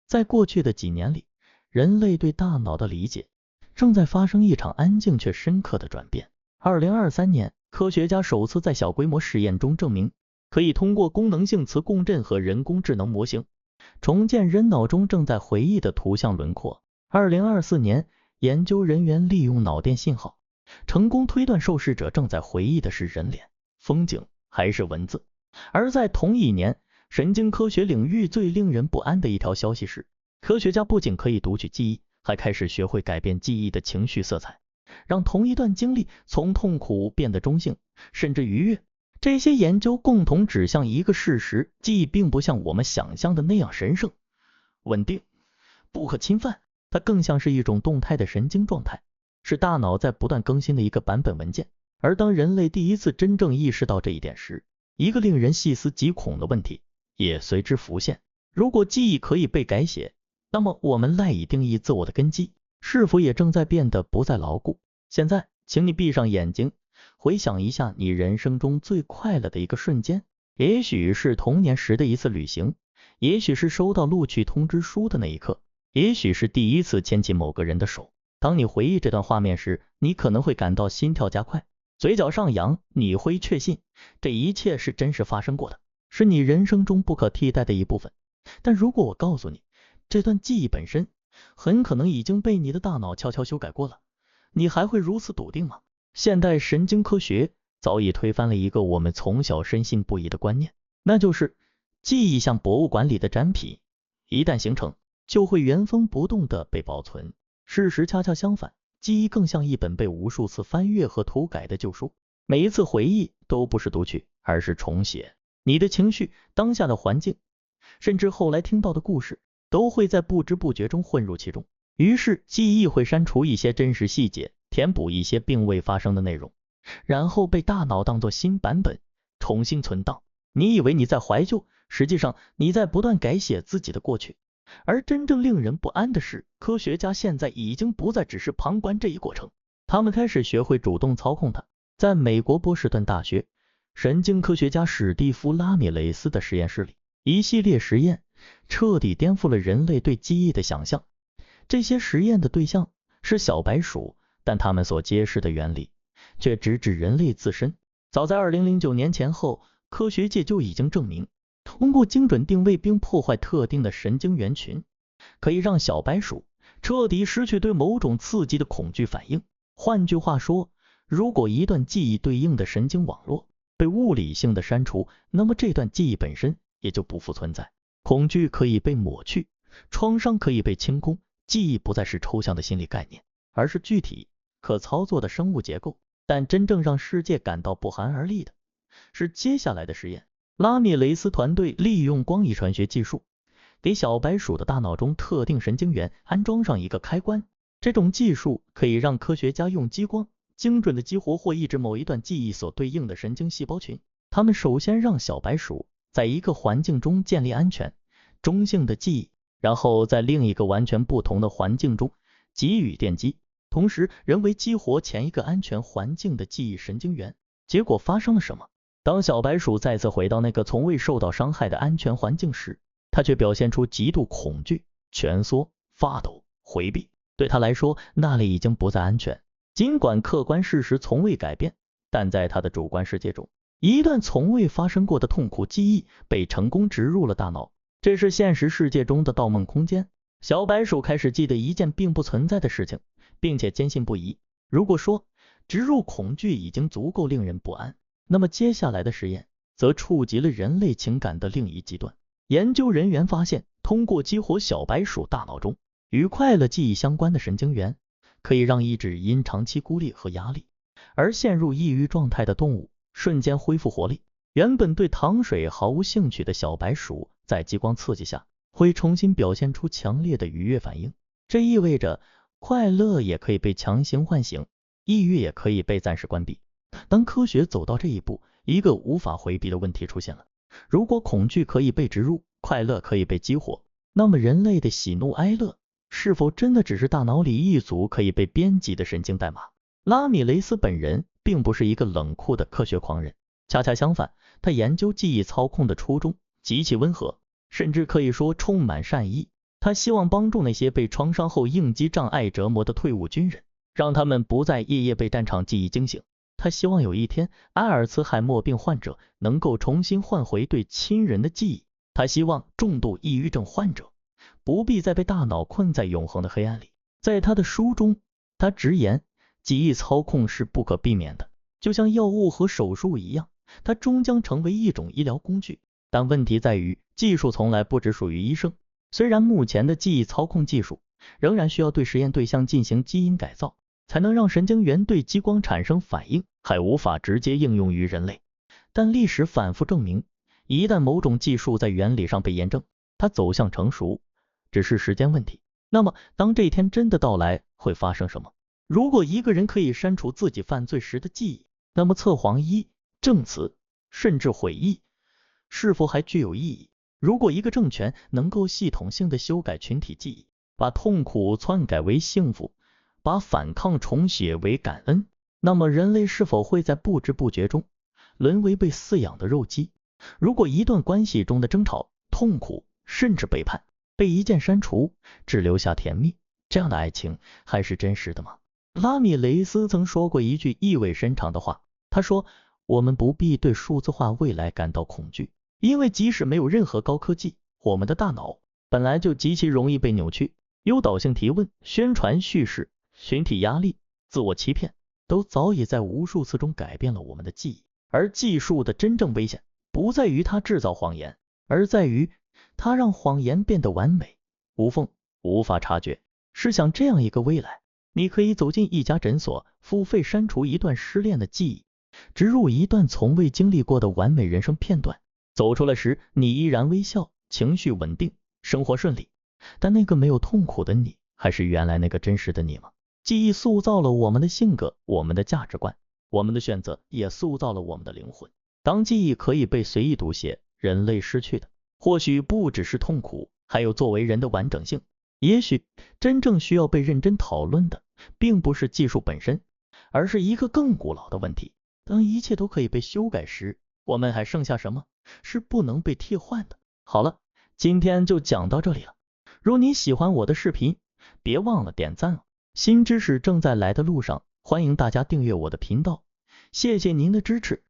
在过去的几年里，人类对大脑的理解正在发生一场安静却深刻的转变。2023年，科学家首次在小规模实验中证明，可以通过功能性磁共振和人工智能模型，重建人脑中正在回忆的图像轮廓。2024年，研究人员利用脑电信号，成功推断受试者正在回忆的是人脸、风景还是文字。而在同一年，神经科学领域最令人不安的一条消息是，科学家不仅可以读取记忆，还开始学会改变记忆的情绪色彩，让同一段经历从痛苦变得中性，甚至愉悦。这些研究共同指向一个事实，记忆并不像我们想象的那样神圣、稳定、不可侵犯，它更像是一种动态的神经状态，是大脑在不断更新的一个版本文件。而当人类第一次真正意识到这一点时，一个令人细思极恐的问题也随之浮现。如果记忆可以被改写，那么我们赖以定义自我的根基是否也正在变得不再牢固？现在，请你闭上眼睛，回想一下你人生中最快乐的一个瞬间，也许是童年时的一次旅行，也许是收到录取通知书的那一刻，也许是第一次牵起某个人的手。当你回忆这段画面时，你可能会感到心跳加快，嘴角上扬，你会确信这一切是真实发生过的，是你人生中不可替代的一部分。但如果我告诉你，这段记忆本身很可能已经被你的大脑悄悄修改过了，你还会如此笃定吗？现代神经科学早已推翻了一个我们从小深信不疑的观念，那就是记忆像博物馆里的展品，一旦形成，就会原封不动地被保存。事实恰恰相反，记忆更像一本被无数次翻阅和涂改的旧书，每一次回忆都不是读取，而是重写。你的情绪、当下的环境，甚至后来听到的故事，都会在不知不觉中混入其中。于是记忆会删除一些真实细节，填补一些并未发生的内容，然后被大脑当作新版本重新存档。你以为你在怀旧，实际上你在不断改写自己的过去。而真正令人不安的是，科学家现在已经不再只是旁观这一过程，他们开始学会主动操控它。在美国波士顿大学神经科学家史蒂夫·拉米雷斯的实验室里，一系列实验彻底颠覆了人类对记忆的想象。这些实验的对象是小白鼠，但他们所揭示的原理却直指人类自身。早在2009年前后，科学界就已经证明，通过精准定位并破坏特定的神经元群，可以让小白鼠彻底失去对某种刺激的恐惧反应。换句话说，如果一段记忆对应的神经网络被物理性的删除，那么这段记忆本身也就不复存在。恐惧可以被抹去，创伤可以被清空，记忆不再是抽象的心理概念，而是具体、可操作的生物结构。但真正让世界感到不寒而栗的是接下来的实验。拉米雷斯团队利用光遗传学技术，给小白鼠的大脑中特定神经元安装上一个开关。这种技术可以让科学家用激光精准的激活或抑制某一段记忆所对应的神经细胞群。他们首先让小白鼠在一个环境中建立安全、中性的记忆，然后在另一个完全不同的环境中给予电击，同时人为激活前一个安全环境的记忆神经元。结果发生了什么？当小白鼠再次回到那个从未受到伤害的安全环境时，它却表现出极度恐惧、蜷缩、发抖、回避。对它来说，那里已经不再安全。尽管客观事实从未改变，但在它的主观世界中，一段从未发生过的痛苦记忆被成功植入了大脑。这是现实世界中的盗梦空间。小白鼠开始记得一件并不存在的事情，并且坚信不疑。如果说植入恐惧已经足够令人不安，那么接下来的实验则触及了人类情感的另一极端。研究人员发现，通过激活小白鼠大脑中与快乐记忆相关的神经元，可以让抑制因长期孤立和压力而陷入抑郁状态的动物瞬间恢复活力。原本对糖水毫无兴趣的小白鼠，在激光刺激下会重新表现出强烈的愉悦反应。这意味着快乐也可以被强行唤醒，抑郁也可以被暂时关闭。当科学走到这一步，一个无法回避的问题出现了。如果恐惧可以被植入，快乐可以被激活，那么人类的喜怒哀乐是否真的只是大脑里一组可以被编辑的神经代码？拉米雷斯本人并不是一个冷酷的科学狂人，恰恰相反，他研究记忆操控的初衷极其温和，甚至可以说充满善意。他希望帮助那些被创伤后应激障碍折磨的退伍军人，让他们不再夜夜被战场记忆惊醒。他希望有一天，阿尔茨海默病患者能够重新换回对亲人的记忆。他希望重度抑郁症患者不必再被大脑困在永恒的黑暗里。在他的书中，他直言，记忆操控是不可避免的，就像药物和手术一样，它终将成为一种医疗工具。但问题在于，技术从来不只属于医生。虽然目前的记忆操控技术仍然需要对实验对象进行基因改造，才能让神经元对激光产生反应，还无法直接应用于人类。但历史反复证明，一旦某种技术在原理上被验证，它走向成熟只是时间问题。那么当这一天真的到来，会发生什么？如果一个人可以删除自己犯罪时的记忆，那么测谎仪、证词甚至悔意是否还具有意义？如果一个政权能够系统性的修改群体记忆，把痛苦篡改为幸福，把反抗重写为感恩，那么人类是否会在不知不觉中沦为被饲养的肉鸡？如果一段关系中的争吵、痛苦甚至背叛被一键删除，只留下甜蜜，这样的爱情还是真实的吗？拉米雷斯曾说过一句意味深长的话，他说，我们不必对数字化未来感到恐惧，因为即使没有任何高科技，我们的大脑本来就极其容易被扭曲。诱导性提问、宣传叙事、群体压力、自我欺骗，都早已在无数次中改变了我们的记忆。而技术的真正危险不在于它制造谎言，而在于它让谎言变得完美、无缝、无法察觉。试想这样一个未来，你可以走进一家诊所，付费删除一段失恋的记忆，植入一段从未经历过的完美人生片段，走出来时你依然微笑，情绪稳定，生活顺利。但那个没有痛苦的你，还是原来那个真实的你吗？记忆塑造了我们的性格，我们的价值观，我们的选择也塑造了我们的灵魂。当记忆可以被随意读写，人类失去的或许不只是痛苦，还有作为人的完整性。也许真正需要被认真讨论的，并不是技术本身，而是一个更古老的问题。当一切都可以被修改时，我们还剩下什么是不能被替换的？好了，今天就讲到这里了。如你喜欢我的视频，别忘了点赞哦。新知识正在来的路上，欢迎大家订阅我的频道，谢谢您的支持。